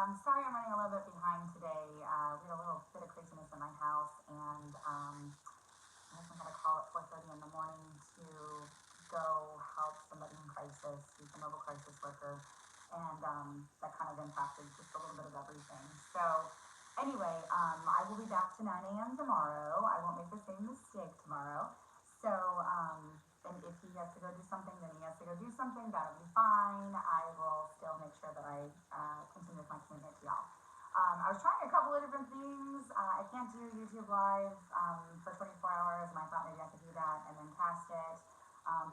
Sorry I'm running a little bit behind today. We had a little bit of craziness in my house, and my husband got a call at 4:30 in the morning to go help somebody in crisis. He's a mobile crisis worker, and that kind of impacted just a little bit of everything. So anyway, I will be back to 9 a.m. tomorrow. I won't make the same mistake tomorrow. So, and if he has to go do something, then he has to go do something. That'll be fine. I will still make sure that I continue with my commitment to y'all. I was trying a couple of different things. I can't do YouTube Live for 24 hours, and I thought maybe I could do that and then cast it.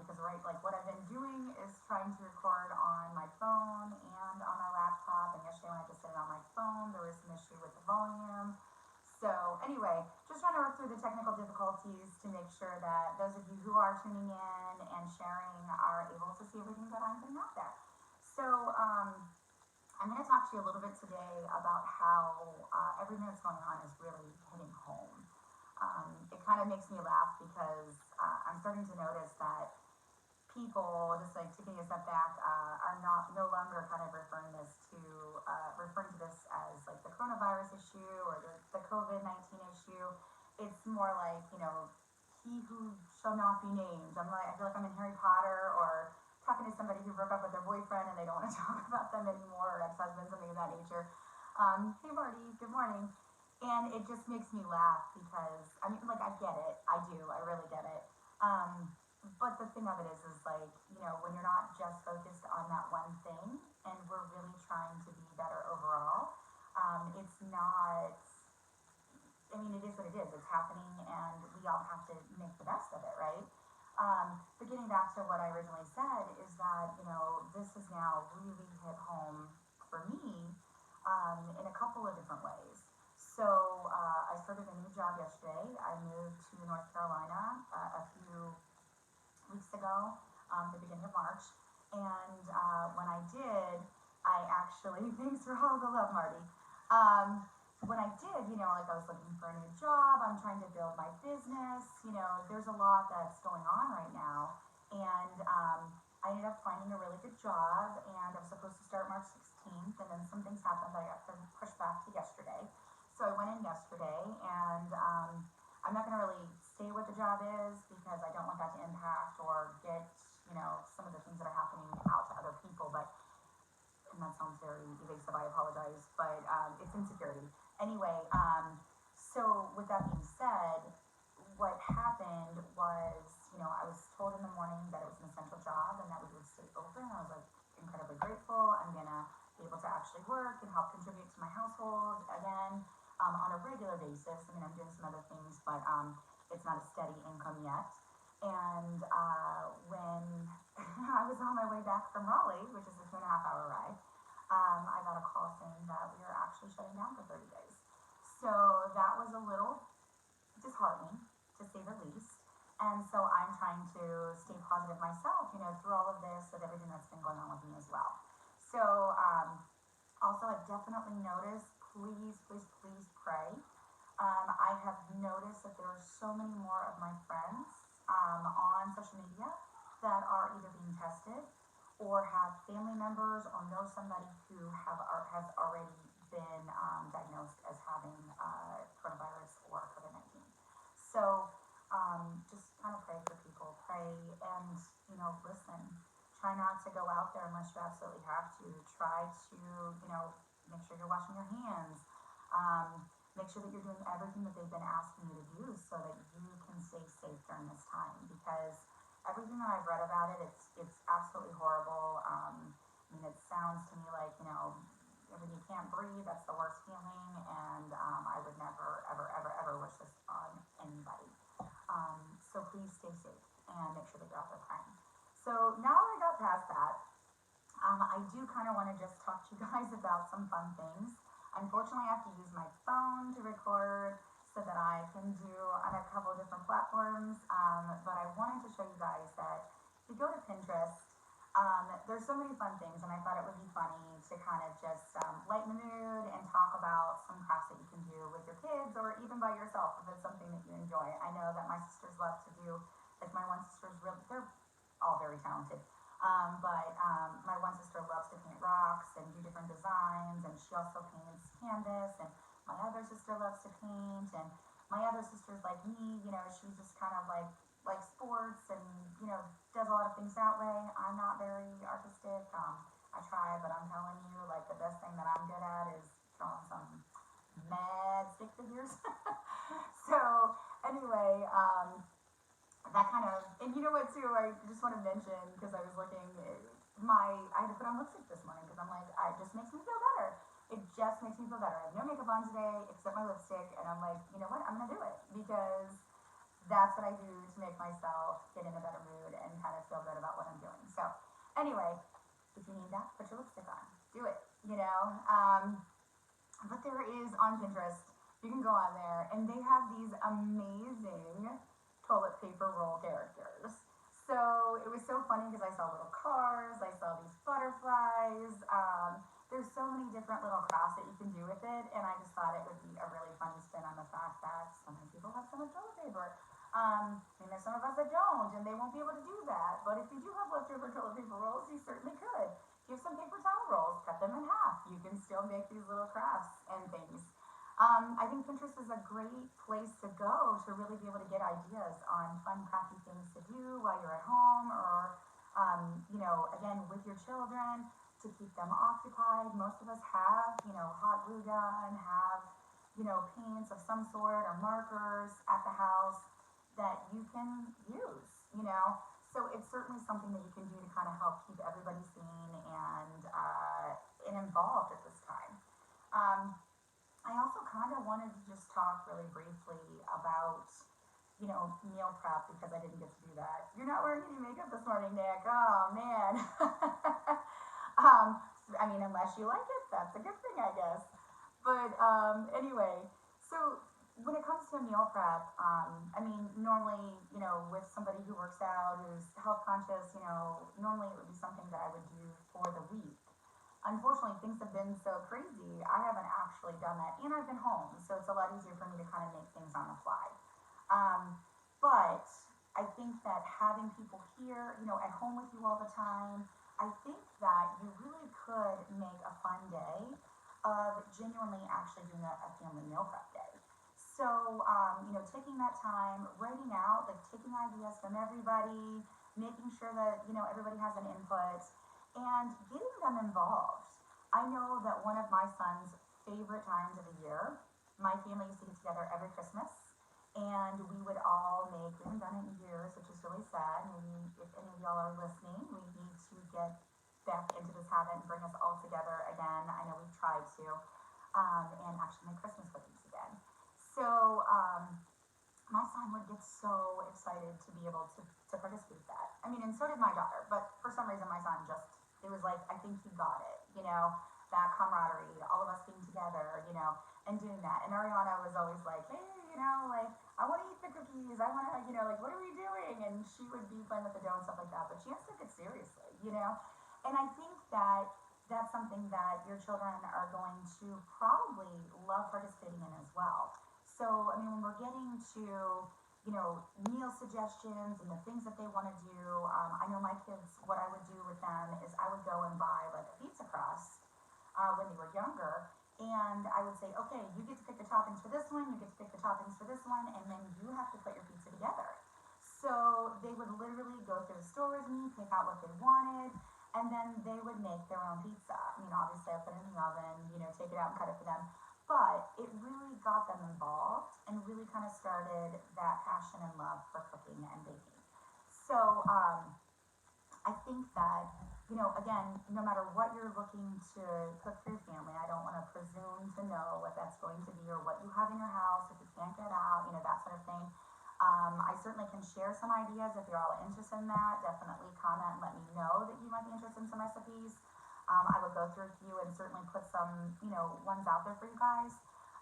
Because right, like what I've been doing is trying to record on my phone and on my laptop. And yesterday when I just did it on my phone, there was an issue with the volume. So anyway, just trying to work through the technical difficulties to make sure that those of you who are tuning in and sharing are able to see everything that I'm putting out there. So I'm going to talk to you a little bit today about how everything that's going on is really hitting home. It kind of makes me laugh because I'm starting to notice that people, just like taking a step back, are no longer kind of referring to this as like the coronavirus issue or the COVID-19 issue. It's more like, he who shall not be named. I feel like I'm in Harry Potter or talking to somebody who broke up with their boyfriend and they don't want to talk about them anymore, or ex-husband, something of that nature. Hey Marty, good morning. And it just makes me laugh because, I get it. I do. I really get it. But the thing of it is like, when you're not just focused on that one thing and we're really trying to be better overall, it's not, it is what it is. It's happening and we all have to make the best of it, right? But getting back to what I originally said is that, this has now really hit home for me in a couple of different ways. So I started a new job yesterday. I moved to North Carolina a few weeks ago, the beginning of March. And when I did, I actually, thanks for all the love, Marty. When I did, I was looking for a new job. I'm trying to build my business. There's a lot that's going on right now. And I ended up finding a really good job, and I was supposed to start March 16th, and then some things happened that I got to push back to yesterday. So I went in yesterday, and I'm not going to really say what the job is because I don't want that to impact or get, some of the things that are happening out to other people. But, and that sounds very evasive, I apologize, but it's insecurity. Anyway, so with that being said, what happened was, I was told in the morning that it was an essential job and that we would stay open. I was like incredibly grateful. I'm going to be able to actually work and help contribute to my household again. On a regular basis. I'm doing some other things, but it's not a steady income yet. And when I was on my way back from Raleigh, which is a 2.5 hour ride, I got a call saying that we are actually shutting down for 30 days. So that was a little disheartening, to say the least. And so I'm trying to stay positive myself, through all of this, with everything that's been going on with me as well. So also, I've definitely noticed, please pray. I have noticed that there are so many more of my friends on social media that are either being tested or have family members or know somebody who has already been diagnosed as having coronavirus or COVID-19. So just kind of pray for people, pray and, listen. Try not to go out there unless you absolutely have to. Try to, make sure you're washing your hands. Make sure that you're doing everything that they've been asking you to do so that you can stay safe during this time. Because everything that I've read about it, it's absolutely horrible. It sounds to me like, when you can't breathe, that's the worst feeling. And I would never, ever wish this on anybody. So please stay safe and make sure that you're out there praying. So now that I got past that, I do kind of want to just talk to you guys about some fun things. Unfortunately, I have to use my phone to record so that I can do on a couple of different platforms. But I wanted to show you guys that if you go to Pinterest, there's so many fun things, and I thought it would be funny to kind of just lighten the mood and talk about some crafts that you can do with your kids or even by yourself if it's something that you enjoy. I know that my sisters love to do, like my one sister's they're all very talented. But my one sister loves to paint rocks and do different designs, and she also paints canvas, and my other sister loves to paint, and my other sister's like me, she just kind of like sports and, does a lot of things that way. I'm not very artistic. I try, but I'm telling you, like, the best thing that I'm good at is drawing some mad stick figures. So, anyway, that kind of, and you know what too, I just want to mention, because I was looking, I had to put on lipstick this morning, because I'm like, it just makes me feel better. It just makes me feel better. I have no makeup on today, except my lipstick, and I'm like, you know what, I'm gonna do it, because that's what I do to make myself get in a better mood and kind of feel good about what I'm doing. So, anyway, if you need that, put your lipstick on. Do it, But there is on Pinterest, you can go on there, and they have these amazing toilet paper roll characters. So it was so funny because I saw little cars, I saw these butterflies. There's so many different little crafts that you can do with it, and I just thought it would be a really funny spin on the fact that sometimes people have so much toilet paper. And there's some of us that don't, and they won't be able to do that. But if you do have leftover toilet paper rolls, you certainly could. Give some paper towel rolls, cut them in half. You can still make these little crafts and things. I think Pinterest is a great place to go to really be able to get ideas on fun, crafty things to do while you're at home, or, again, with your children, to keep them occupied. Most of us have, hot glue gun, have, paints of some sort or markers at the house that you can use. So it's certainly something that you can do to kind of help keep everybody sane and involved at this time. I also kind of wanted to just talk really briefly about, meal prep, because I didn't get to do that. You're not wearing any makeup this morning, Nick. Oh, man. Unless you like it, that's a good thing, I guess. But anyway, so when it comes to meal prep, normally, with somebody who works out, who's health conscious, normally it would be something that I would do for the week. Unfortunately, things have been so crazy, I haven't actually done that, and I've been home, so it's a lot easier for me to kind of make things on the fly. But I think that having people here, at home with you all the time, I think that you really could make a fun day of genuinely actually doing a family meal prep day. So, taking that time, writing out, like taking ideas from everybody, making sure that, everybody has an input, and getting them involved. I know that one of my son's favorite times of the year, my family used to get together every Christmas, and we would all make, we haven't done it in years, which is really sad. Maybe if any of y'all are listening, we need to get back into this habit and bring us all together again. I know we've tried to, and actually make Christmas cookies again. So, my son would get so excited to be able to participate in that. And so did my daughter, but for some reason my son it was like, I think he got it, that camaraderie, all of us being together, and doing that. And Ariana was always like, hey, I want to eat the cookies, I want to, what are we doing? And she would be playing with the dough and stuff like that, but she has to take it seriously, And I think that that's something that your children are going to probably love participating in as well. So, when we're getting to, meal suggestions and the things that they want to do, I know my kids, what I would do with them is I would go and buy like a pizza crust when they were younger, and I would say, okay, you get to pick the toppings for this one, you get to pick the toppings for this one, and then you have to put your pizza together. So they would literally go through the store with me, pick out what they wanted, and then they would make their own pizza. Obviously I put it in the oven, take it out and cut it for them. But it really got them involved and really kind of started that passion and love for cooking and baking. So I think that, again, no matter what you're looking to cook for your family, I don't want to presume to know what that's going to be or what you have in your house if you can't get out, that sort of thing. I certainly can share some ideas if you're all interested in that. Definitely comment and let me know that you might be interested in some recipes. I would go through a few and certainly put some, ones out there for you guys.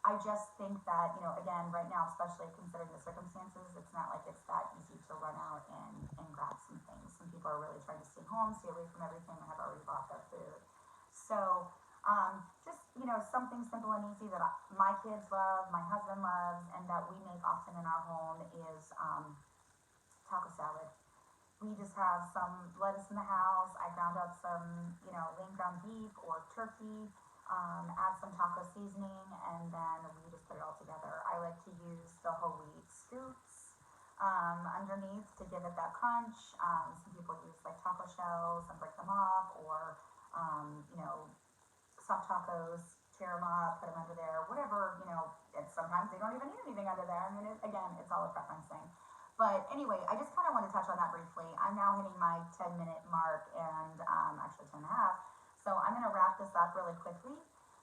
I just think that, again, right now, especially considering the circumstances, it's not like it's that easy to run out and grab some things. Some people are really trying to stay home, stay away from everything, and have already bought their food. So, just, something simple and easy that my kids love, my husband loves, and that we make often in our home is taco salad. We just have some lettuce in the house. I ground up some, lean ground beef or turkey. add some taco seasoning, and then we just put it all together. I like to use the whole wheat scoops underneath to give it that crunch. Some people use like taco shells and break them off, or soft tacos, tear them up, put them under there, whatever, and sometimes they don't even need anything under there. I mean, again, it's all a preference thing. But anyway, I just kind of want to touch on that briefly. I'm now hitting my 10-minute mark, and actually 10 and a half. So I'm going to wrap this up really quickly.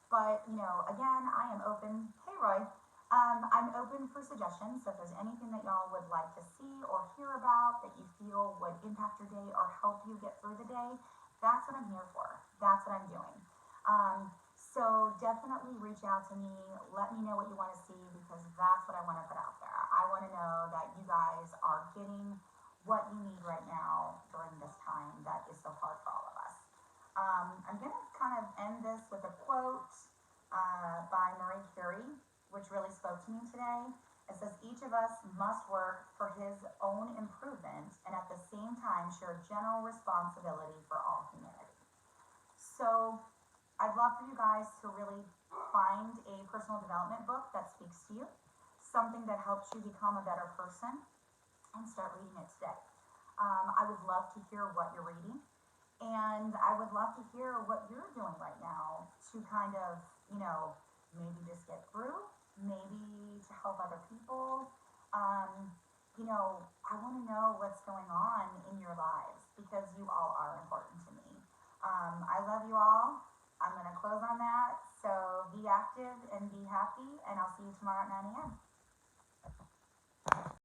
But, again, I am open. Hey, Roy. I'm open for suggestions. So if there's anything that y'all would like to see or hear about that you feel would impact your day or help you get through the day, that's what I'm here for. That's what I'm doing. So definitely reach out to me. Let me know what you want to see, because that's what I want to put out there. I want to know that you guys are getting what you need right now during this time that is so hard for all of us. I'm going to kind of end this with a quote by Marie Curie, which really spoke to me today. It says, "Each of us must work for his own improvement and at the same time share general responsibility for all humanity." So I'd love for you guys to really find a personal development book that speaks to you, something that helps you become a better person, and start reading it today. I would love to hear what you're reading, and I would love to hear what you're doing right now to kind of, maybe just get through, maybe to help other people. I want to know what's going on in your lives, because you all are important to me. I love you all. I'm going to close on that. So be active and be happy, and I'll see you tomorrow at 9 a.m.